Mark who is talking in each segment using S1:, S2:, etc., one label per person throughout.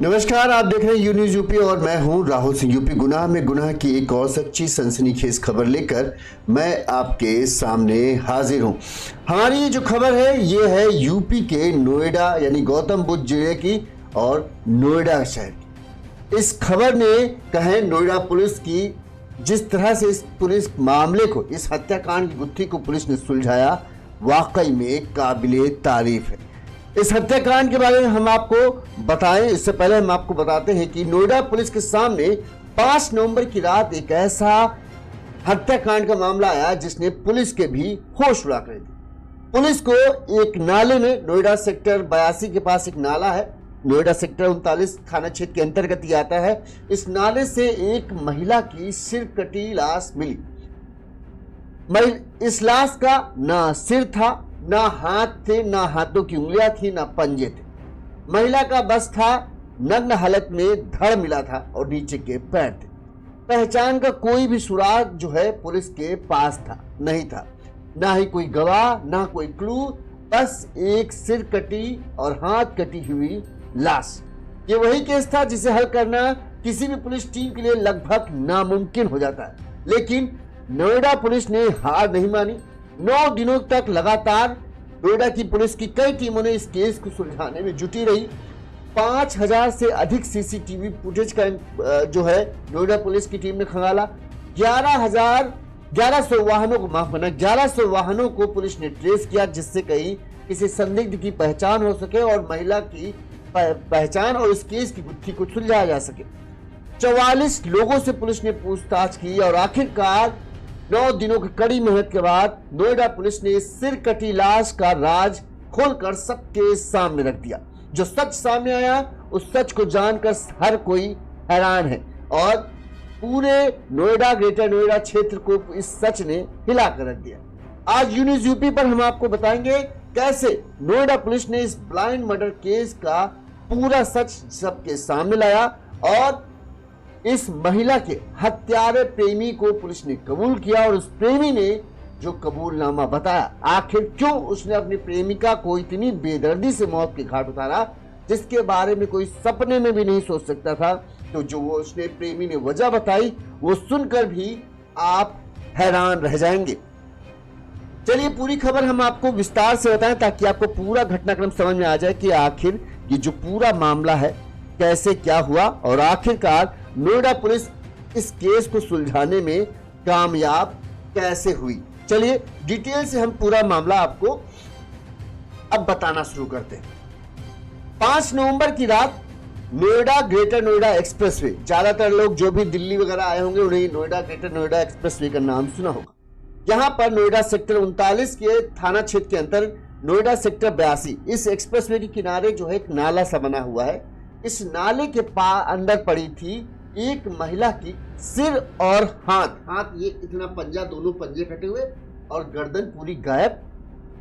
S1: नमस्कार, आप देख रहे हैं यू न्यूज यूपी और मैं हूं राहुल सिंह। यूपी गुनाह में गुनाह की एक और सच्ची सनसनीखेज खबर लेकर मैं आपके सामने हाजिर हूं। हमारी ये जो खबर है ये है यूपी के नोएडा यानी गौतम बुद्ध जिले की और नोएडा शहर की। इस खबर ने कहें नोएडा पुलिस की जिस तरह से इस पुलिस मामले को, इस हत्याकांड की गुत्थी को पुलिस ने सुलझाया, वाकई में काबिले तारीफ है। इस हत्याकांड के बारे में हम आपको बताएं, इससे पहले हम आपको बताते हैं कि नोएडा पुलिस के सामने 5 नवंबर की रात एक ऐसा हत्याकांड का मामला आया जिसने पुलिस के भी होश उड़ा कर दिए। पुलिस को एक नाले में, नोएडा सेक्टर 82 के पास एक नाला है, नोएडा सेक्टर 39 थाना क्षेत्र के अंतर्गत ही आता है। इस नाले से एक महिला की सिर कटी लाश मिली। इस लाश का ना सिर था, ना हाथ थे, ना हाथों की उंगलियां थी, ना पंजे थे। महिला का बस था, नग्न हालत में धड़ मिला था और नीचे के पैर थे। पहचान का कोई भी सुराग जो है पुलिस के पास नहीं था, ना ही कोई गवाह, ना कोई क्लू, बस एक सिर कटी और हाथ कटी हुई लाश। ये वही केस था जिसे हल करना किसी भी पुलिस टीम के लिए लगभग नामुमकिन हो जाता है, लेकिन नोएडा पुलिस ने हार नहीं मानी। 9 दिनों तक लगातार नोएडा की पुलिस की कई टीमों ने इस केस को सुलझाने में जुटी रही। 5000 से अधिक सीसीटीवी फुटेज का जो है नोएडा पुलिस की टीम ने खंगाला। 1100 वाहनों को, माफ करना, 1100 वाहनों को पुलिस ने ट्रेस किया जिससे कहीं किसी संदिग्ध की पहचान हो सके और महिला की पहचान और इस केस की गुत्थी को सुलझाया जा सके। 44 लोगों से पुलिस ने पूछताछ की और आखिरकार 9 दिनों की कड़ी मेहनत के बाद नोएडा पुलिस ने सिर कटी लाश का राज खोलकर सबके सामने रख दिया। जो सच सामने आया उस सच को जानकर हर कोई हैरान है और पूरे नोएडा, ग्रेटर नोएडा क्षेत्र को इस सच ने हिलाकर रख दिया। आज यू न्यूज यूपी पर हम आपको बताएंगे कैसे नोएडा पुलिस ने इस ब्लाइंड मर्डर केस का पूरा सच सबके सामने लाया और इस महिला के हत्यारे प्रेमी को पुलिस ने कबूल किया और उस प्रेमी ने जो कबूलनामा बताया, आखिर क्यों उसने अपनी प्रेमिका को इतनी बेदर्दी से मौत के घाट उतारा जिसके बारे में कोई सपने में भी नहीं सोच सकता था। तो जो वो उसने प्रेमी ने वजह बताई वो सुनकर भी आप हैरान रह जाएंगे। चलिए पूरी खबर हम आपको विस्तार से बताएं ताकि आपको पूरा घटनाक्रम समझ में आ जाए कि आखिर ये जो पूरा मामला है कैसे क्या हुआ और आखिरकार नोएडा पुलिस इस केस को सुलझाने में कामयाब कैसे हुई। चलिए डिटेल से हम पूरा मामला आपको अब बताना शुरू करते हैं। 5 नवंबर की रात नोएडा ग्रेटर नोएडा एक्सप्रेसवे, ज्यादातर लोग जो भी दिल्ली वगैरह आए होंगे उन्हें नोएडा ग्रेटर नोएडा एक्सप्रेसवे का नाम सुना होगा। यहां पर नोएडा सेक्टर 39 के थाना क्षेत्र के अंतर नोएडा सेक्टर 82, इस एक्सप्रेसवे के किनारे जो है एक नाला सा बना हुआ है। इस नाले के अंदर पड़ी थी एक महिला की सिर और हाथ ये इतना पंजा, दोनों पंजे कटे हुए और गर्दन पूरी गायब,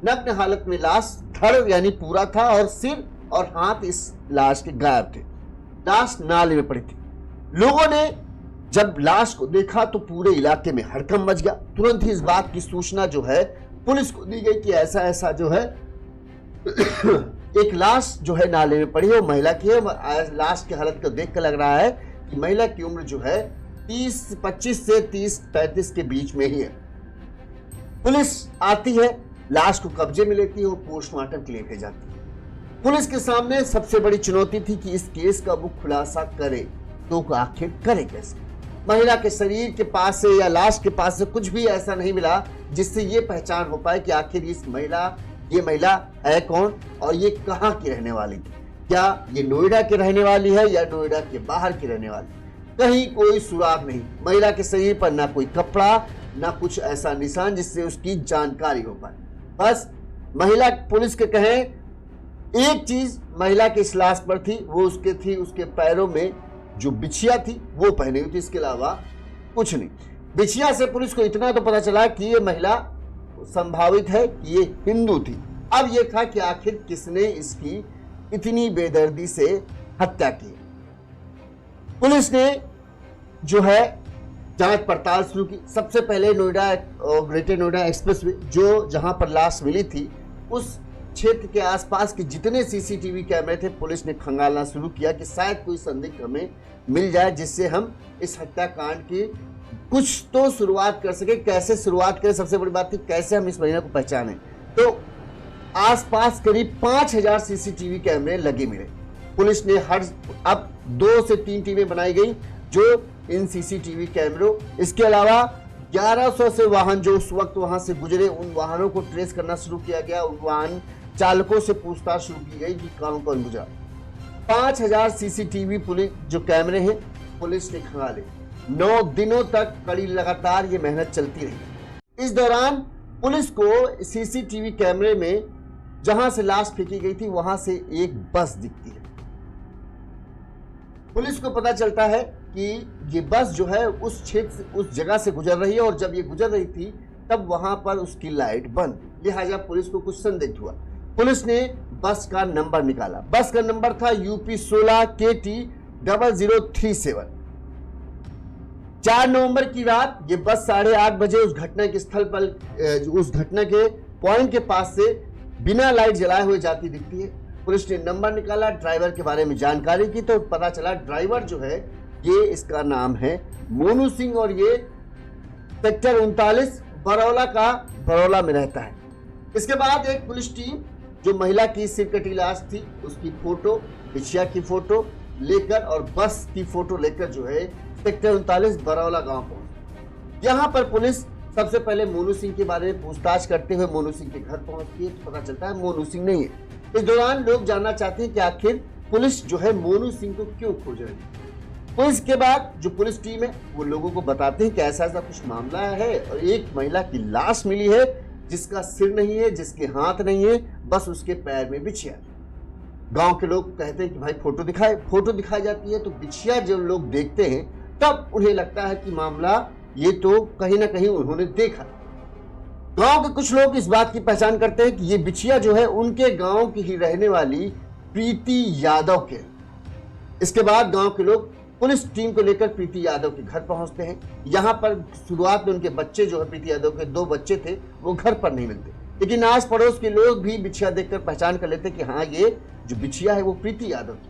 S1: नग्न हालत में लाश, धड़ यानी पूरा था और सिर और हाथ इस लाश के गायब थे। लाश नाले में पड़ी थी। लोगों ने जब लाश को देखा तो पूरे इलाके में हड़कंप मच गया। तुरंत ही इस बात की सूचना जो है पुलिस को दी गई कि ऐसा ऐसा जो है एक लाश जो है नाले में पड़ी है, वो महिला की है। लाश की हालत को देख कर लग रहा है कि महिला की उम्र जो है 25 से 30-35 के बीच में ही है। पुलिस आती है, लाश को कब्जे में लेती है और पोस्टमार्टम के लिए लेके जाती है। पुलिस के सामने सबसे बड़ी चुनौती थी कि इस केस का वो खुलासा करे तो आखिर करे कैसे। महिला के शरीर के पास से या लाश के पास से कुछ भी ऐसा नहीं मिला जिससे ये पहचान हो पाए कि आखिर ये महिला है कौन और ये कहाँ की रहने वाली थी। क्या ये नोएडा की रहने वाली है या नोएडा के बाहर की रहने वाली? कहीं कोई सुराग नहीं। महिला के शरीर पर ना कोई कपड़ा, ना कुछ ऐसा निशान जिससे उसकी जानकारी हो पाए। बस महिला, पुलिस के कहें, एक चीज महिला की इस लाश पर थी, वो उसके पैरों में जो बिछिया थी वो पहनी हुई थी, इसके अलावा कुछ नहीं। बिछिया से पुलिस को इतना तो पता चला कि ये महिला संभावित है कि ये हिंदू थी। अब ये था कि आखिर किसने इसकी इतनी बेदर्दी से हत्या की। पुलिस ने जो है जांच पड़ताल शुरू की। सबसे पहले नोएडा ग्रेटर नोएडा एक्सप्रेसवे जहां पर लाश मिली थी उस क्षेत्र के आसपास के जितने सीसीटीवी कैमरे थे पुलिस ने खंगालना शुरू किया कि शायद कोई संदिग्ध हमें मिल जाए जिससे हम इस हत्याकांड की कुछ तो शुरुआत कर सके। कैसे शुरुआत करें, सबसे बड़ी बात थी कैसे हम इस महिला को पहचानें। तो आसपास करीब 5000 सीसीटीवी कैमरे लगे मिले। पुलिस ने अब 2 से 3 टीमें बनाई गई जो इन सीसीटीवी कैमरों, इसके अलावा 1100 से वाहन जो उस वक्त वहां से गुजरे उन वाहनों को ट्रेस करना शुरू किया गया। उन वाहन चालकों से पूछताछ शुरू की गई कि कौन कौन गुजरा। 5000 सीसीटीवी पुलिस जो कैमरे हैं पुलिस ने खंगाले। 9 दिनों तक कड़ी लगातार ये मेहनत चलती रही। इस दौरान पुलिस को सीसीटीवी कैमरे में जहां से लाश फेंकी गई थी वहां से एक बस दिखती है। पुलिस को पता चलता है कि ये बस जो है उस क्षेत्र उस जगह से गुजर रही है और जब ये गुजर रही थी तब वहां पर उसकी लाइट बंद, लिहाजा पुलिस को कुछ संदिग्ध हुआ। पुलिस ने बस का नंबर निकाला। बस का नंबर था UP 16 KT 0037। 4 नवंबर की रात ये बस 8:30 बजे उस घटना के स्थल पर उस घटना के पॉइंट के पास से बिना लाइट जलाए हुए जाती दिखती है। पुलिस ने नंबर निकाला, ड्राइवर के बारे में जानकारी की तो पता चला ड्राइवर जो है ये इसका नाम है मोनू सिंह और ये सेक्टर 39 बरौला में रहता है। इसके बाद एक पुलिस टीम जो महिला की सिरकटी लाश थी उसकी फोटो, बिछिया की फोटो लेकर और बस की फोटो लेकर जो है सेक्टर 39 बरौला गांव पहुंची। यहां पर पुलिस सबसे पहले मोनू सिंह के बारे में पूछताछ करते हुए मोनू सिंह के घर पहुंचती है तो पता चलता है मोनू सिंह नहीं है। इस दौरान लोग जानना चाहते हैं कि आखिर पुलिस जो है मोनू सिंह को क्यों खोज रही है। पुलिस के बाद जो पुलिस टीम है वो लोगों को बताते हैं कि ऐसा ऐसा कुछ मामला है और एक महिला की लाश मिली है जिसका सिर नहीं है, जिसके हाथ नहीं है, बस उसके पैर में बिछिया। गांव के लोग कहते हैं कि भाई फोटो दिखाई जाती है तो बिछिया जब लोग देखते हैं तब उन्हें लगता है कि मामला ये तो कहीं ना कहीं उन्होंने देखा। गांव के कुछ लोग इस बात की पहचान करते हैं कि ये बिछिया जो है उनके गांव की ही रहने वाली प्रीति यादव के। इसके बाद गांव के लोग पुलिस टीम को लेकर प्रीति यादव के घर पहुंचते हैं। यहां पर शुरुआत में उनके बच्चे जो है प्रीति यादव के 2 बच्चे थे वो घर पर नहीं मिलते, लेकिन आस पड़ोस के लोग भी बिछिया देखकर पहचान कर लेते कि हाँ ये जो बिछिया है वो प्रीति यादव की।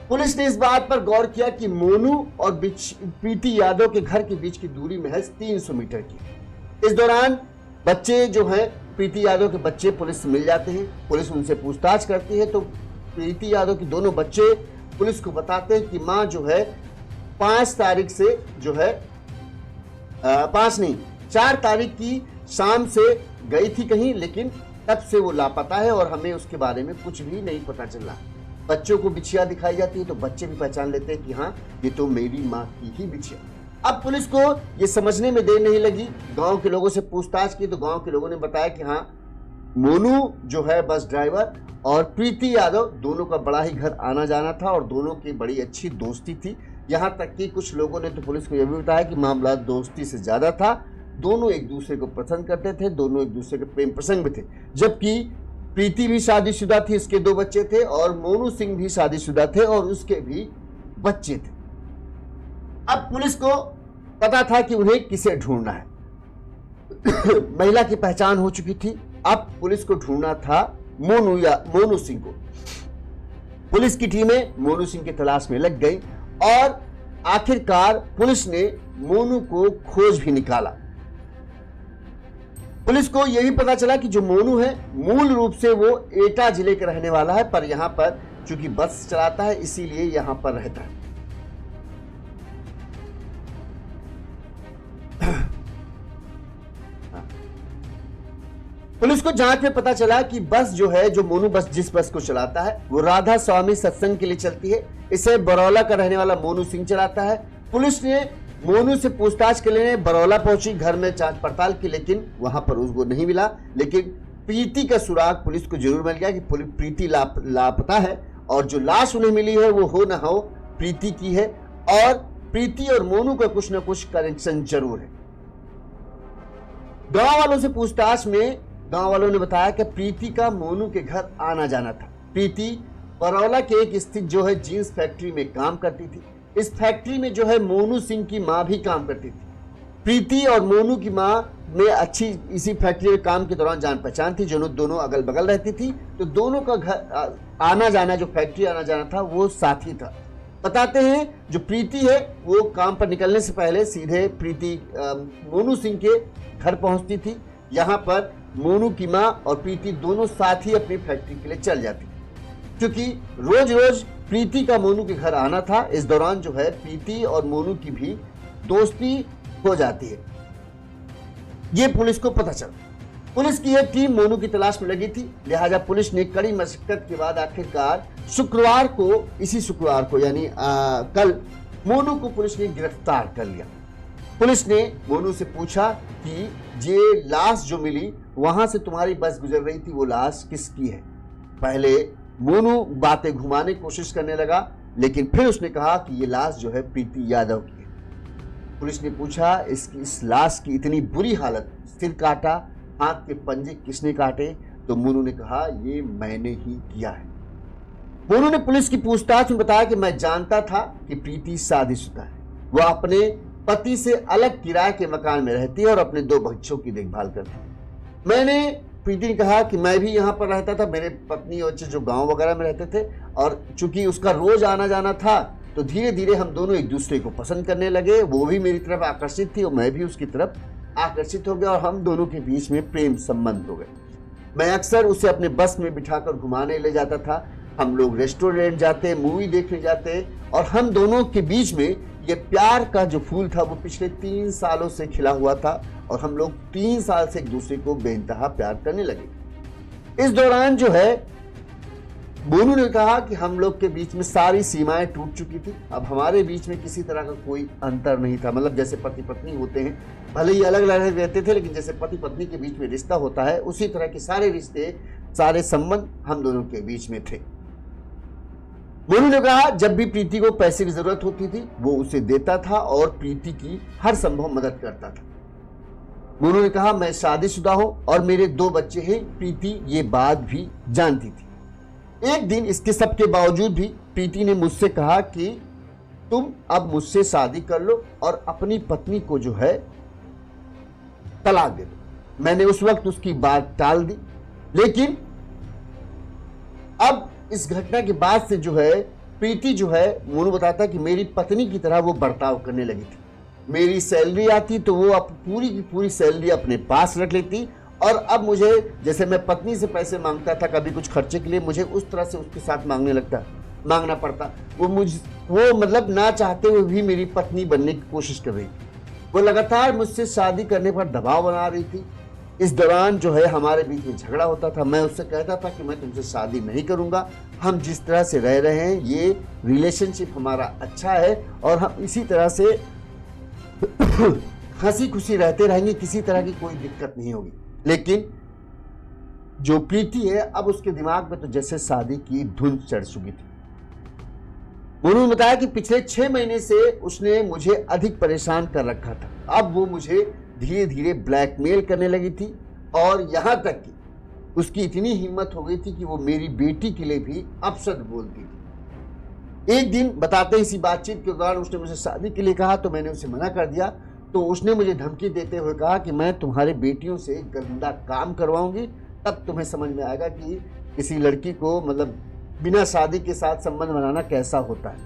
S1: पुलिस ने इस बात पर गौर किया कि मोनू और प्रीति यादव के घर के बीच की दूरी महज 300 मीटर की। इस दौरान बच्चे जो हैं प्रीति यादव के बच्चे पुलिस से मिल जाते हैं। पुलिस उनसे पूछताछ करती है तो प्रीति यादव के दोनों बच्चे पुलिस को बताते हैं कि मां जो है 5 तारीख से जो है 4 तारीख की शाम से गई थी कहीं, लेकिन तब से वो लापता है और हमें उसके बारे में कुछ भी नहीं पता चल रहा। बच्चों को बिछिया दिखाई जाती है तो बच्चे भी पहचान लेते हैं कि हाँ ये तो मेरी माँ की ही बिछिया। अब पुलिस को ये समझने में देर नहीं लगी। गांव के लोगों से पूछताछ की तो गांव के लोगों ने बताया कि हाँ मोनू जो है बस ड्राइवर और प्रीति यादव दोनों का बड़ा ही घर आना जाना था और दोनों की बड़ी अच्छी दोस्ती थी। यहाँ तक कि कुछ लोगों ने तो पुलिस को यह भी बताया कि मामला दोस्ती से ज्यादा था। दोनों एक दूसरे को पसंद करते थे, दोनों एक दूसरे के प्रेम प्रसंग में थे। जबकि प्रीति भी शादीशुदा थी, इसके 2 बच्चे थे और मोनू सिंह भी शादीशुदा थे और उसके भी बच्चे थे। अब पुलिस को पता था कि उन्हें किसे ढूंढना है। महिला की पहचान हो चुकी थी। अब पुलिस को ढूंढना था मोनू सिंह को। पुलिस की टीमें मोनू सिंह की तलाश में लग गई और आखिरकार पुलिस ने मोनू को खोज भी निकाला। पुलिस को यह भी पता चला कि जो मोनू है मूल रूप से वो एटा जिले का रहने वाला है, पर यहां पर चूंकि बस चलाता है इसीलिए यहां पर रहता है। पुलिस को जांच में पता चला कि बस जो है जो मोनू जिस बस को चलाता है वो राधा स्वामी सत्संग के लिए चलती है। इसे बरौला का रहने वाला मोनू सिंह चलाता है। पुलिस ने मोनू से पूछताछ के लिए बरौला पहुंची, घर में जांच पड़ताल की, लेकिन वहां पर उसको नहीं मिला। लेकिन प्रीति का सुराग पुलिस को जरूर मिल गया कि प्रीति लापता है और जो लाश उन्हें मिली है वो हो ना हो प्रीति की है और प्रीति और मोनू का कुछ ना कुछ कनेक्शन जरूर है। गांव वालों से पूछताछ में गांव वालों ने बताया कि प्रीति का मोनू के घर आना जाना था। प्रीति बरौला के एक स्थित जो है जींस फैक्ट्री में काम करती थी। इस फैक्ट्री में जो है मोनू सिंह की मां भी काम करती थी। प्रीति और मोनू की मां में अच्छी इसी फैक्ट्री में काम के दौरान जान पहचान थी, जो दोनों अगल बगल रहती थी, तो दोनों का घर आना जाना, जो फैक्ट्री आना जाना था वो साथ ही था। बताते हैं जो प्रीति है वो काम पर निकलने से पहले सीधे प्रीति मोनू सिंह के घर पहुंचती थी। यहाँ पर मोनू की माँ और प्रीति दोनों साथ ही अपनी फैक्ट्री के लिए चल जाती, क्योंकि रोज रोज प्रीति का मोनू के घर आना था। इस दौरान जो है प्रीति और मोनू की भी दोस्ती हो जाती है। ये पुलिस को पता चला। पुलिस की यह टीम मोनू की तलाश में लगी थी, लिहाजा पुलिस ने कड़ी मशक्कत के बाद आखिरकार शुक्रवार को, इसी शुक्रवार को यानी कल, मोनू को पुलिस ने गिरफ्तार कर लिया। पुलिस ने मोनू से पूछा कि ये लाश जो मिली वहां से तुम्हारी बस गुजर रही थी, वो लाश किसकी है? पहले मोनू बातें घुमाने की कोशिश करने लगा, लेकिन फिर उसने कहा कि ये लाश जो है प्रीति यादव की है। पुलिस ने पूछा इस लाश की इतनी बुरी हालत, सिर काटा, हाथ के पंजे किसने काटे? तो मोनू ने कहा ये मैंने ही किया है। मोनू ने पुलिस की पूछताछ में बताया कि मैं जानता था कि प्रीति शादीशुदा है, वह अपने पति से अलग किराए के मकान में रहती है और अपने 2 बच्चों की देखभाल करती है। प्रीति ने कहा कि मैं भी यहाँ पर रहता था, मेरे पत्नी और बच्चे जो गांव वगैरह में रहते थे, और चूंकि उसका रोज आना जाना था तो धीरे धीरे हम दोनों एक दूसरे को पसंद करने लगे। वो भी मेरी तरफ आकर्षित थी और मैं भी उसकी तरफ आकर्षित हो गया और हम दोनों के बीच में प्रेम संबंध हो गए। मैं अक्सर उसे अपने बस में बिठाकर घुमाने ले जाता था, हम लोग रेस्टोरेंट जाते, मूवी देखने जाते, और हम दोनों के बीच में ये प्यार का जो फूल था वो पिछले 3 सालों से खिला हुआ था और हम लोग 3 साल से एक दूसरे को बेइंतहा प्यार करने लगे। इस दौरान जो है मोनू ने कहा कि हम लोग के बीच में सारी सीमाएं टूट चुकी थी, अब हमारे बीच में किसी तरह का कोई अंतर नहीं था। मतलब जैसे पति पत्नी होते हैं, भले ही अलग अलग रहते थे, लेकिन जैसे पति पत्नी के बीच में रिश्ता होता है उसी तरह के सारे रिश्ते, सारे संबंध हम दोनों के बीच में थे। मोनू ने कहा जब भी प्रीति को पैसे की जरूरत होती थी वो उसे देता था और प्रीति की हर संभव मदद करता था। मोनू ने कहा मैं शादीशुदा हूं और मेरे 2 बच्चे हैं। प्रीति ये बात भी जानती थी। एक दिन इसके सब के बावजूद भी प्रीति ने मुझसे कहा कि तुम अब मुझसे शादी कर लो और अपनी पत्नी को जो है तलाक दे दो। मैंने उस वक्त उसकी बात टाल दी, लेकिन अब इस घटना के बाद से जो है प्रीति जो है, मोनू बताता कि मेरी पत्नी की तरह वो बर्ताव करने लगी थी। मेरी सैलरी आती तो वो अब पूरी की पूरी सैलरी अपने पास रख लेती और अब मुझे, जैसे मैं पत्नी से पैसे मांगता था कभी कुछ खर्चे के लिए, मुझे उस तरह से उसके साथ मांगना पड़ता। वो मतलब ना चाहते हुए भी मेरी पत्नी बनने की कोशिश कर रही थी। वो लगातार मुझसे शादी करने पर दबाव बना रही थी। इस दौरान जो है हमारे बीच में झगड़ा होता था। मैं उससे कहता था कि मैं तुमसे शादी नहीं करूंगा, हम जिस तरह से रह रहे हैं ये रिलेशनशिप हमारा अच्छा है और हम इसी तरह से हंसी खुशी रहते रहेंगे, किसी तरह की कोई दिक्कत नहीं होगी। लेकिन जो प्रीति है अब उसके दिमाग में तो जैसे शादी की धुन चढ़ चुकी थी। मोनू ने बताया कि पिछले 6 महीने से उसने मुझे अधिक परेशान कर रखा था। अब वो मुझे धीरे धीरे ब्लैकमेल करने लगी थी और यहां तक कि उसकी इतनी हिम्मत हो गई थी कि वो मेरी बेटी के लिए भी अपशब्द बोलती थी। एक दिन बताते इसी बातचीत के दौरान उसने मुझे शादी के लिए कहा तो मैंने उसे मना कर दिया। तो उसने मुझे धमकी देते हुए कहा कि मैं तुम्हारे बेटियों से गंदा काम करवाऊंगी, तब तुम्हें समझ में आएगा कि किसी लड़की को मतलब बिना शादी के साथ संबंध बनाना कैसा होता है।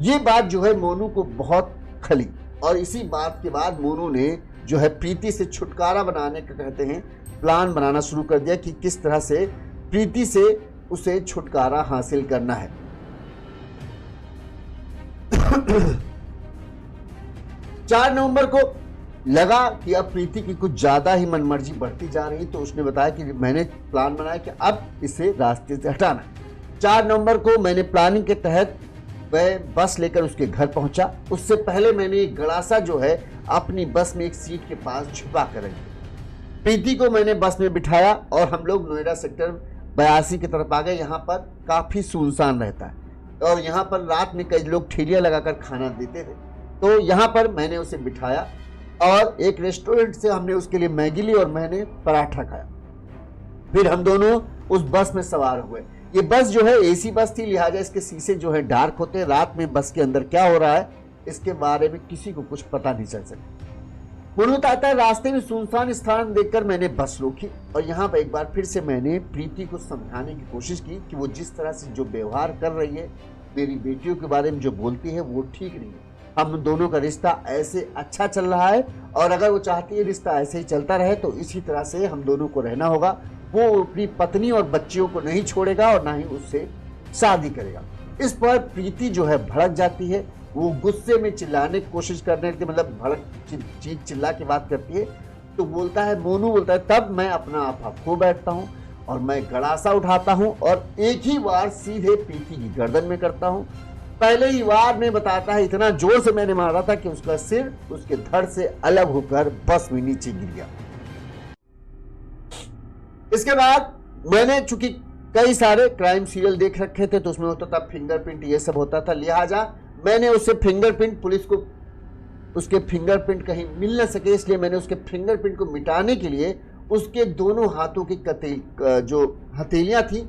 S1: ये बात जो है मोनू को बहुत खली और इसी बात के बाद मोनू ने जो है प्रीति से छुटकारा बनाने का कहते हैं प्लान बनाना शुरू कर दिया कि किस तरह से प्रीति से उसे छुटकारा हासिल करना है। 4 नवंबर को लगा कि अब प्रीति की कुछ ज्यादा ही मनमर्जी बढ़ती जा रही, तो उसने बताया कि मैंने प्लान बनाया कि अब इसे रास्ते से हटाना है। 4 नवंबर को मैंने प्लानिंग के तहत वह बस लेकर उसके घर पहुंचा। उससे पहले मैंने एक गड़ासा जो है अपनी बस में एक सीट के पास छुपा कर रखी। प्रीति को मैंने बस में बिठाया और हम लोग नोएडा सेक्टर 82 की तरफ आ गए। यहाँ पर काफी सुनसान रहता है और यहाँ पर रात में कई लोग ठेलियां लगाकर खाना देते थे। तो यहाँ पर मैंने उसे बिठाया और एक रेस्टोरेंट से हमने उसके लिए मैगी ली और मैंने पराठा खाया। फिर हम दोनों उस बस में सवार हुए। ये बस जो है एसी बस थी, लिहाजा इसके शीशे जो है डार्क होते हैं। रात में बस के अंदर क्या हो रहा है इसके बारे में किसी को कुछ पता नहीं चल सकता। मोनू बताता है, रास्ते में सुनसान स्थान देखकर मैंने बस रोकी और यहाँ पर एक बार फिर से मैंने प्रीति को समझाने की कोशिश की कि वो जिस तरह से जो व्यवहार कर रही है, मेरी बेटियों के बारे में जो बोलती है, वो ठीक नहीं है। हम दोनों का रिश्ता ऐसे अच्छा चल रहा है और अगर वो चाहती है रिश्ता ऐसे ही चलता रहे तो इसी तरह से हम दोनों को रहना होगा। वो अपनी पत्नी और बच्चियों को नहीं छोड़ेगा और ना ही उससे शादी करेगा। इस पर प्रीति जो है भड़क जाती है, वो गुस्से में चिल्लाने की कोशिश करने लगती है, मतलब भड़क चीख चिल्ला के बात करती है। तो बोलता है, मोनू बोलता है, तब मैं अपना आपा खो बैठता हूँ और मैं गड़ासा उठाता हूँ और एक ही बार सीधे प्रीति की गर्दन में करता हूँ। पहले ही वार में बताता है, इतना जोर से मैंने मारा था कि उसका सिर उसके धड़ से अलग होकर बस में नीचे गिर गया। इसके बाद मैंने चूंकि कई सारे क्राइम सीरियल देख रखे थे तो उसमें होता था फिंगरप्रिंट, ये सब होता था, लिहाजा मैंने उससे फिंगरप्रिंट, पुलिस को उसके फिंगरप्रिंट कहीं मिल न सके इसलिए मैंने उसके फिंगरप्रिंट को मिटाने के लिए उसके दोनों हाथों की जो हथेलियां थी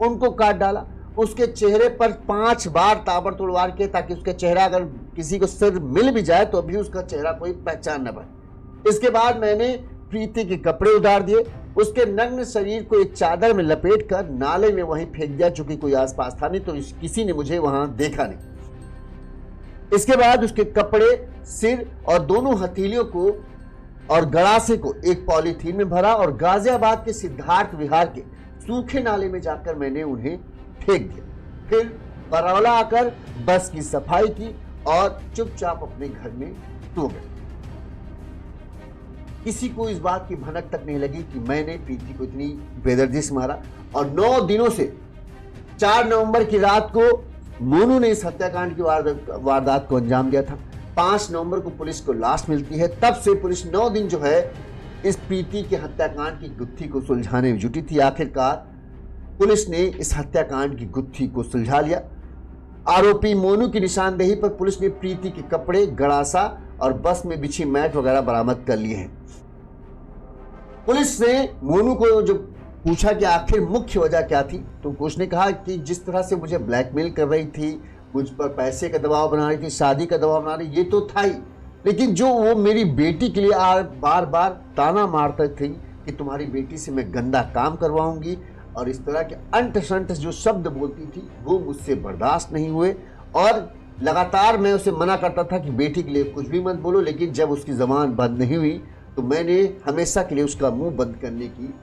S1: उनको काट डाला। उसके चेहरे पर 5 बार ताबड़तोड़ वार किए ताकि उसका चेहरा, अगर किसी को सिर मिल भी जाए तो अभी उसका चेहरा कोई पहचान न पाए। इसके बाद मैंने प्रीति के कपड़े उतार दिए, उसके नग्न शरीर को एक चादर में लपेटकर नाले में वहीं फेंक दिया। चूंकि कोई आसपास था नहीं तो किसी ने मुझे वहां देखा नहीं। इसके बाद उसके कपड़े, सिर और दोनों हथेलियों को और गड़ासे को एक पॉलीथीन में भरा और गाजियाबाद के सिद्धार्थ विहार के सूखे नाले में जाकर मैंने उन्हें फेंक दिया। फिर बरौला आकर बस की सफाई की और चुपचाप अपने घर में सो गए। किसी को इस बात की भनक तक नहीं लगी कि मैंने प्रीति को इतनी बेदर्दी से मारा। और 9 दिनों से 4 नवंबर की रात को मोनू ने इस हत्याकांड की वारदात को अंजाम दिया था। 5 नवंबर को पुलिस को लाश मिलती है। तब से पुलिस 9 दिन जो है इस प्रीति के हत्याकांड की गुत्थी को सुलझाने में जुटी थी। आखिरकार पुलिस ने इस हत्याकांड की गुत्थी को सुलझा लिया। आरोपी मोनू की निशानदेही पर पुलिस ने प्रीति के कपड़े, गड़ासा और बस में बिछी मैट वगैरह बरामद कर लिए हैं। पुलिस ने मोनू को जो पूछा कि आखिर मुख्य वजह क्या थी तो उसने कहा कि जिस तरह से मुझे ब्लैकमेल कर रही थी, मुझ पर पैसे का दबाव बना रही थी, शादी का दबाव बना रही, ये तो था ही, लेकिन जो वो मेरी बेटी के लिए बार बार ताना मारते थे कि तुम्हारी बेटी से मैं गंदा काम करवाऊंगी और इस तरह के अंट शंट जो शब्द बोलती थी वो मुझसे बर्दाश्त नहीं हुए। और लगातार मैं उसे मना करता था कि बेटी के लिए कुछ भी मत बोलो, लेकिन जब उसकी ज़बान बंद नहीं हुई तो मैंने हमेशा के लिए उसका मुंह बंद करने की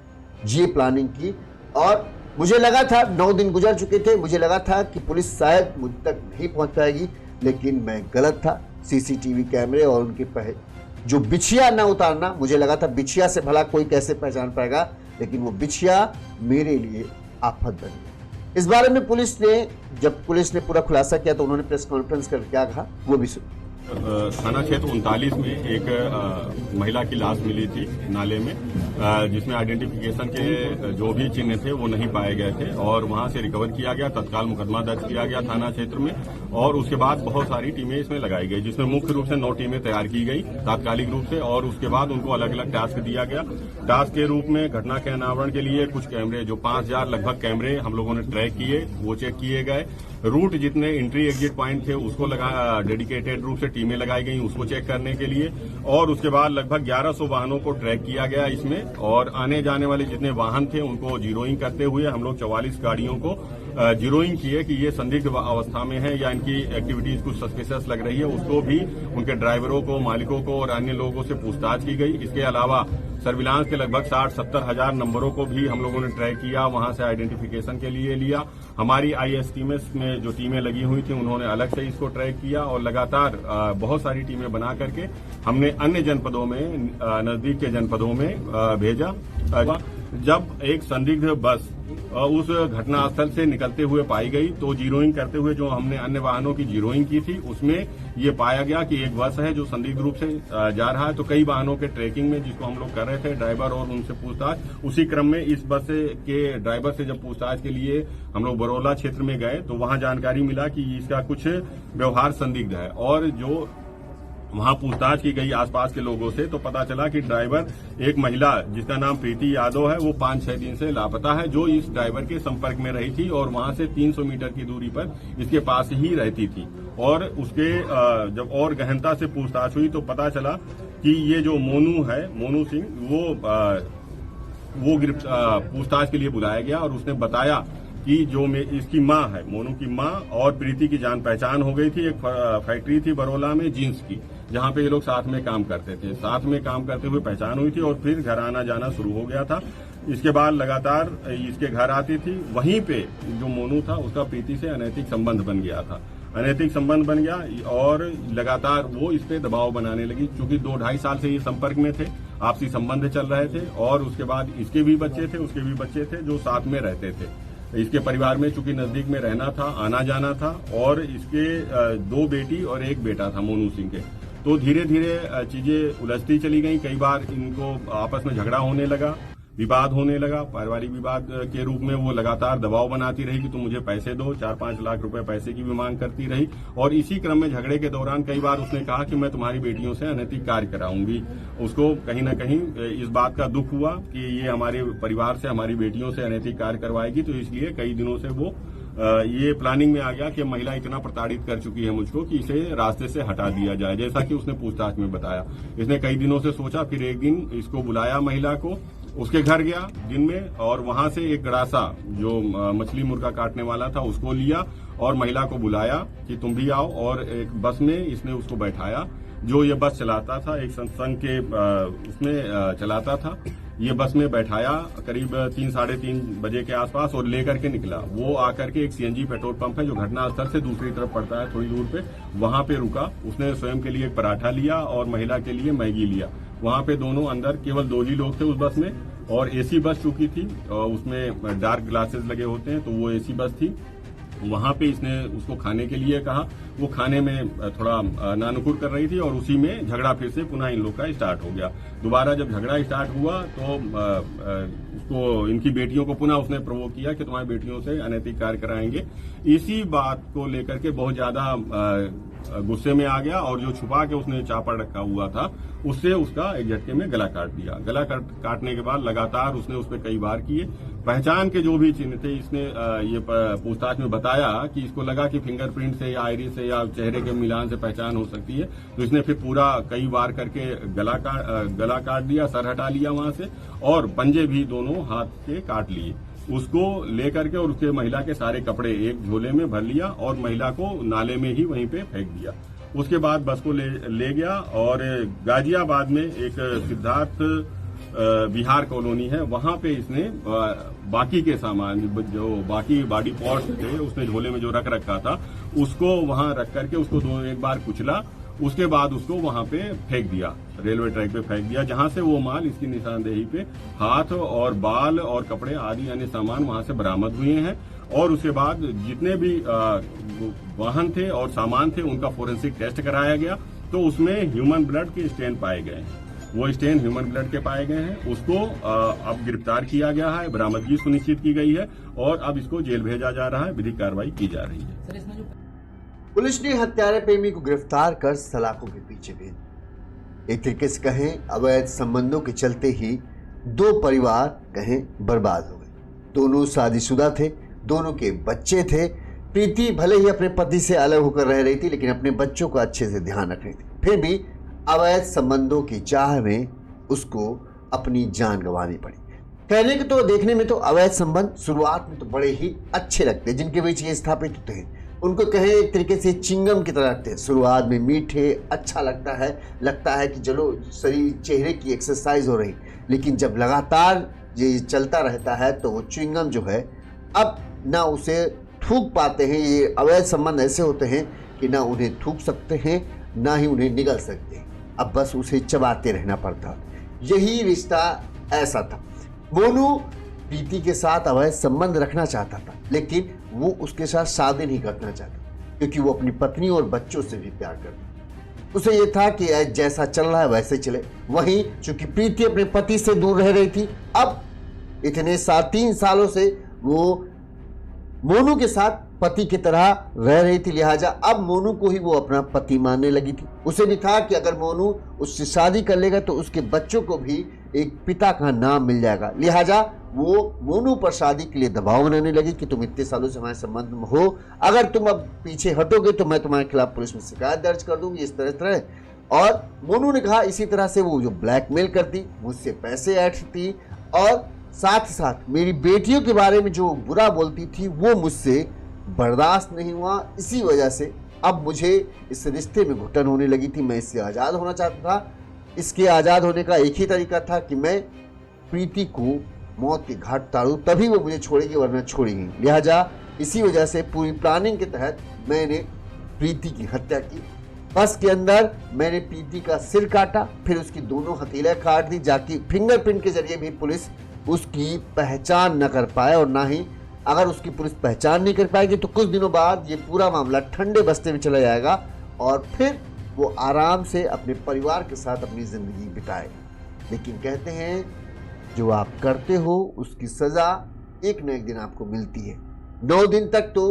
S1: ये प्लानिंग की। और मुझे लगा था 9 दिन गुजर चुके थे, मुझे लगा था कि पुलिस शायद मुझ तक नहीं पहुंच पाएगी, लेकिन मैं गलत था। सीसीटीवी कैमरे और उनके जो बिछिया ना उतारना, मुझे लगा था बिछिया से भला कोई कैसे पहचान पाएगा, लेकिन वो बिछिया मेरे लिए आफत बन गई। इस बारे में जब पुलिस ने पूरा खुलासा किया तो उन्होंने प्रेस कॉन्फ्रेंस कर क्या कहा वो भी सुन।
S2: थाना क्षेत्र 39 में एक महिला की लाश मिली थी नाले में, जिसमें आइडेंटिफिकेशन के जो भी चिन्ह थे वो नहीं पाए गए थे और वहां से रिकवर किया गया। तत्काल मुकदमा दर्ज किया गया थाना क्षेत्र में और उसके बाद बहुत सारी टीमें इसमें लगाई गई, जिसमें मुख्य रूप से 9 टीमें तैयार की गई तात्कालिक रूप से और उसके बाद उनको अलग अलग टास्क दिया गया। टास्क के रूप में घटना के अनावरण के लिए कुछ कैमरे, जो 5000 लगभग कैमरे हम लोगों ने ट्रैक किए, वो चेक किए गए। रूट जितने एंट्री एग्जिट पॉइंट थे उसको डेडिकेटेड रूप से टीमें लगाई गई उसको चेक करने के लिए और उसके बाद लगभग 1100 वाहनों को ट्रैक किया गया इसमें। और आने जाने वाले जितने वाहन थे उनको जीरोइंग करते हुए हम लोग 44 गाड़ियों को जीरोइंग किए कि ये संदिग्ध अवस्था में है या इनकी एक्टिविटीज कुछ सस्पिशियस लग रही है। उसको भी उनके ड्राइवरों को, मालिकों को और अन्य लोगों से पूछताछ की गई। इसके अलावा सर्विलांस के लगभग 60-70 हजार नंबरों को भी हम लोगों ने ट्रैक किया, वहां से आइडेंटिफिकेशन के लिए लिया। हमारी ISTMS में जो टीमें लगी हुई थी उन्होंने अलग से इसको ट्रैक किया और लगातार बहुत सारी टीमें बना करके हमने अन्य जनपदों में, नजदीक के जनपदों में भेजा। जब एक संदिग्ध बस उस घटना स्थल से निकलते हुए पाई गई तो जीरोइंग करते हुए जो हमने अन्य वाहनों की जीरोइंग की थी उसमें ये पाया गया कि एक बस है जो संदिग्ध रूप से जा रहा है। तो कई वाहनों के ट्रैकिंग में जिसको हम लोग कर रहे थे, ड्राइवर और उनसे पूछताछ, उसी क्रम में इस बस के ड्राइवर से जब पूछताछ के लिए हम लोग बरौला क्षेत्र में गए तो वहां जानकारी मिला कि इसका कुछ व्यवहार संदिग्ध है और जो वहां पूछताछ की गई आसपास के लोगों से तो पता चला कि ड्राइवर एक महिला जिसका नाम प्रीति यादव है वो 5-6 दिन से लापता है, जो इस ड्राइवर के संपर्क में रही थी और वहां से 300 मीटर की दूरी पर इसके पास ही रहती थी। और उसके जब और गहनता से पूछताछ हुई तो पता चला कि ये जो मोनू है, मोनू सिंह, वो पूछताछ के लिए बुलाया गया और उसने बताया कि जो इसकी माँ है, मोनू की माँ और प्रीति की जान पहचान हो गई थी। एक फैक्ट्री थी बरोला में जींस की, जहाँ पे ये लोग साथ में काम करते थे। साथ में काम करते हुए पहचान हुई थी और फिर घर आना जाना शुरू हो गया था। इसके बाद लगातार इसके घर आती थी। वहीं पे जो मोनू था उसका प्रीति से अनैतिक संबंध बन गया था। अनैतिक संबंध बन गया और लगातार वो इस पे दबाव बनाने लगी, क्योंकि 2-2.5 साल से ये संपर्क में थे, आपसी संबंध चल रहे थे। और उसके बाद इसके भी बच्चे थे, उसके भी बच्चे थे जो साथ में रहते थे। इसके परिवार में चूंकि नजदीक में रहना था, आना जाना था, और इसके 2 बेटी और 1 बेटा था मोनू सिंह के। तो धीरे धीरे चीजें उलझती चली गई। कई बार इनको आपस में झगड़ा होने लगा, विवाद होने लगा। पारिवारिक विवाद के रूप में वो लगातार दबाव बनाती रही कि तुम मुझे पैसे दो। 4-5 लाख रुपए पैसे की भी मांग करती रही। और इसी क्रम में झगड़े के दौरान कई बार उसने कहा कि मैं तुम्हारी बेटियों से अनैतिक कार्य कराऊंगी। उसको कहीं न कहीं इस बात का दुख हुआ कि ये हमारे परिवार से, हमारी बेटियों से अनैतिक कार्य करवाएगी। तो इसलिए कई दिनों से वो ये प्लानिंग में आ गया कि महिला इतना प्रताड़ित कर चुकी है मुझको कि इसे रास्ते से हटा दिया जाए, जैसा कि उसने पूछताछ में बताया। इसने कई दिनों से सोचा, फिर एक दिन इसको बुलाया, महिला को उसके घर गया दिन में, और वहां से एक गड़ासा जो मछली मुर्गा काटने वाला था उसको लिया और महिला को बुलाया कि तुम भी आओ। और एक बस में इसने उसको बैठाया, जो ये बस चलाता था, एक सत्संग के उसमें चलाता था। ये बस में बैठाया करीब 3-3:30 बजे के आसपास और लेकर के निकला। वो आकर के एक सीएनजी पेट्रोल पंप है जो घटनास्थल से दूसरी तरफ पड़ता है थोड़ी दूर पे, वहां पे रुका। उसने स्वयं के लिए एक पराठा लिया और महिला के लिए मैगी लिया। वहां पे दोनों अंदर केवल 2 ही लोग थे उस बस में, और एसी बस चुकी थी, उसमें डार्क ग्लासेस लगे होते हैं, तो वो एसी बस थी। वहां पे इसने उसको खाने के लिए कहा। वो खाने में थोड़ा नानुकुर कर रही थी और उसी में झगड़ा फिर से पुनः इन लोग का स्टार्ट हो गया। दोबारा जब झगड़ा स्टार्ट हुआ तो उसको, इनकी बेटियों को पुनः उसने प्रोवोक किया कि तुम्हारी बेटियों से अनैतिक कार्य कराएंगे। इसी बात को लेकर के बहुत ज्यादा गुस्से में आ गया और जो छुपा के उसने चापड़ रखा हुआ था उससे उसका एक झटके में गला काट दिया। गला काटने के बाद लगातार उसने उस पर कई वार किए। पहचान के जो भी चिन्ह थे इसने ये पूछताछ में बताया कि इसको लगा कि फिंगरप्रिंट से या आइरिस से या चेहरे के मिलान से पहचान हो सकती है। तो इसने फिर पूरा कई वार करके गला काट दिया, सर हटा लिया वहां से, और पंजे भी दोनों हाथ के काट लिए। उसको लेकर के और उसके महिला के सारे कपड़े एक झोले में भर लिया और महिला को नाले में ही वहीं पे फेंक दिया। उसके बाद बस को ले गया और गाजियाबाद में एक सिद्धार्थ बिहार कॉलोनी है, वहां पे इसने बाकी के सामान, जो बाकी बॉडी पार्ट्स थे उसने झोले में जो रख रखा था, उसको वहां रख करके उसको एक बार कुचला। उसके बाद उसको वहां पे फेंक दिया, रेलवे ट्रैक पे फेंक दिया, जहां से वो माल इसकी निशानदेही पे हाथ और बाल और कपड़े आदि अन्य सामान वहां से बरामद हुए हैं। और उसके बाद जितने भी वाहन थे और सामान थे उनका फोरेंसिक टेस्ट कराया गया, तो उसमें ह्यूमन ब्लड के स्टेन पाए गए हैं। वो स्टेन ह्यूमन ब्लड के पाए गए हैं। उसको अब गिरफ्तार किया गया है, बरामदगी सुनिश्चित की गई है और अब इसको जेल भेजा जा रहा है, विधिक कार्रवाई की जा रही है।
S1: पुलिस ने हत्यारे प्रेमी को गिरफ्तार कर सलाखों के पीछे भेज। एक तरीके से कहें अवैध संबंधों के चलते ही 2 परिवार कहें बर्बाद हो गए। दोनों शादीशुदा थे, दोनों के बच्चे थे। प्रीति भले ही अपने पति से अलग होकर रह रही थी, लेकिन अपने बच्चों का अच्छे से ध्यान रख रही थी। फिर भी अवैध संबंधों की चाह में उसको अपनी जान गंवानी पड़ी। कहने के तो देखने में तो अवैध संबंध शुरुआत में तो बड़े ही अच्छे लगते हैं, जिनके बीच ये स्थापित होते हैं उनको कहें एक तरीके से चिंगम की तरह लगते हैं। शुरुआत में मीठे, अच्छा लगता है कि चलो शरीर चेहरे की एक्सरसाइज हो रही, लेकिन जब लगातार ये चलता रहता है तो वो चिंगम जो है अब ना उसे थूक पाते हैं। ये अवैध संबंध ऐसे होते हैं कि ना उन्हें थूक सकते हैं ना ही उन्हें निगल सकते हैं, अब बस उसे चबाते रहना पड़ता। यही रिश्ता ऐसा था। मोनू प्रीति के साथ अवैध संबंध रखना चाहता था, लेकिन वो उसके साथ शादी नहीं करना चाहता, क्योंकि वो अपनी पत्नी और बच्चों से भी प्यार करता। उसे ये था कि जैसा चल रहा है वैसे चले। वहीं चूंकि प्रीति अपने पति से दूर रह रही थी, अब इतने 3 सालों से वो मोनू के साथ पति की तरह रह रही थी, लिहाजा अब मोनू को ही वो अपना पति मानने लगी थी। उसे भी था कि अगर मोनू उससे शादी कर लेगा तो उसके बच्चों को भी एक पिता का नाम मिल जाएगा, लिहाजा वो मोनू पर शादी के लिए दबाव बनाने लगी कि तुम इतने सालों से हमारे संबंध में हो, अगर तुम अब पीछे हटोगे तो मैं तुम्हारे खिलाफ पुलिस में शिकायत दर्ज कर दूंगी, इस तरह और मोनू ने कहा इसी तरह से वो जो ब्लैकमेल करती, मुझसे पैसे ऐंठती और साथ ही साथ मेरी बेटियों के बारे में जो बुरा बोलती थी वो मुझसे बर्दाश्त नहीं हुआ। इसी वजह से अब मुझे इस रिश्ते में घुटन होने लगी थी। मैं इससे आज़ाद होना चाहता था। इसके आज़ाद होने का एक ही तरीका था कि मैं प्रीति को मौत के घाट उतारूं, तभी वो मुझे छोड़ेगी, वरना छोड़ेगी। लिहाजा इसी वजह से पूरी प्लानिंग के तहत मैंने प्रीति की हत्या की। बस के अंदर मैंने प्रीति का सिर काटा, फिर उसकी दोनों हथेलियां काट दी, जाकि फिंगरप्रिंट के जरिए भी पुलिस उसकी पहचान न कर पाए। और ना ही अगर उसकी पुलिस पहचान नहीं कर पाएगी तो कुछ दिनों बाद ये पूरा मामला ठंडे बस्ते में चला जाएगा और फिर वो आराम से अपने परिवार के साथ अपनी जिंदगी बिताए। लेकिन कहते हैं जो आप करते हो उसकी सजा एक न एक दिन आपको मिलती है। 9 दिन तक तो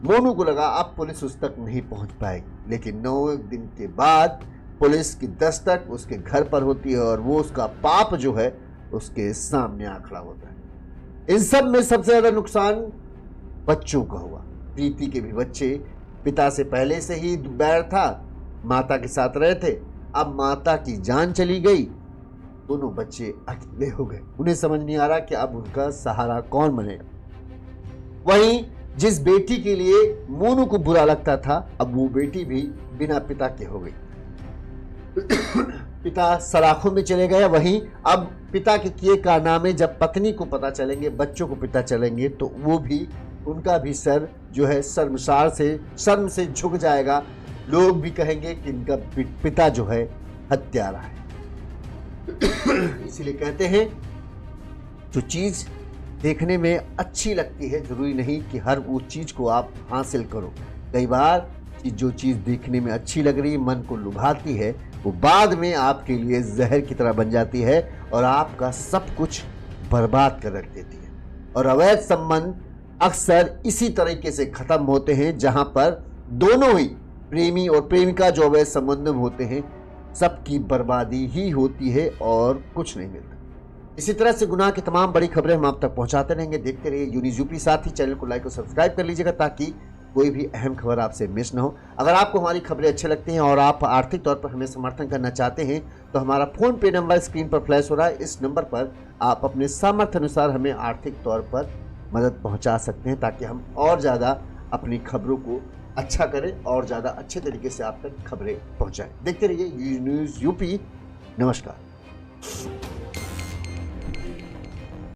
S1: मोनू को लगा अब पुलिस उस तक नहीं पहुंच पाएगी, लेकिन 9 दिन के बाद पुलिस की दस्तक उसके घर पर होती है और वो उसका पाप जो है उसके सामने आ खड़ा होता है। इन सब में सबसे ज्यादा नुकसान बच्चों का हुआ। प्रीति के भी बच्चे, पिता से पहले से ही बैर था, माता के साथ रहे थे, अब माता की जान चली गई, दोनों बच्चे अकेले हो गए। उन्हें समझ नहीं आ रहा कि अब उनका सहारा कौन बनेगा। वहीं जिस बेटी के लिए मोनू को बुरा लगता था, अब वो बेटी भी बिना पिता के हो गई। पिता सलाखों में चले गए। वहीं अब पिता के किए कारनामे जब पत्नी को पता चलेंगे, बच्चों को पता चलेंगे, तो वो भी, उनका भी सर जो है शर्म से झुक जाएगा। लोग भी कहेंगे कि इनका पिता जो है हत्यारा है। इसीलिए कहते हैं जो चीज देखने में अच्छी लगती है जरूरी नहीं कि हर उस चीज को आप हासिल करो। कई बार जो चीज देखने में अच्छी लग रही, मन को लुभाती है, वो बाद में आपके लिए जहर की तरह बन जाती है और आपका सब कुछ बर्बाद कर रख देती है। और अवैध संबंध अक्सर इसी तरीके से खत्म होते हैं, जहां पर दोनों ही प्रेमी और प्रेमिका जो अवैध संबंध में होते हैं, सबकी बर्बादी ही होती है और कुछ नहीं मिलता। इसी तरह से गुनाह की तमाम बड़ी खबरें हम आप तक पहुंचाते रहेंगे। देखते रहिए यूनिज़ यूपी। साथ ही चैनल को लाइक और सब्सक्राइब कर लीजिएगा ताकि कोई भी अहम खबर आपसे मिस ना हो। अगर आपको हमारी खबरें अच्छी लगती हैं और आप आर्थिक तौर पर हमें समर्थन करना चाहते हैं तो हमारा फ़ोन पे नंबर स्क्रीन पर फ्लैश हो रहा है। इस नंबर पर आप अपने सामर्थ्य अनुसार हमें आर्थिक तौर पर मदद पहुंचा सकते हैं ताकि हम और ज़्यादा अपनी खबरों को अच्छा करें और ज़्यादा अच्छे तरीके से आप तक खबरें पहुँचाएँ। देखते रहिए यूनिज़ यूपी। नमस्कार।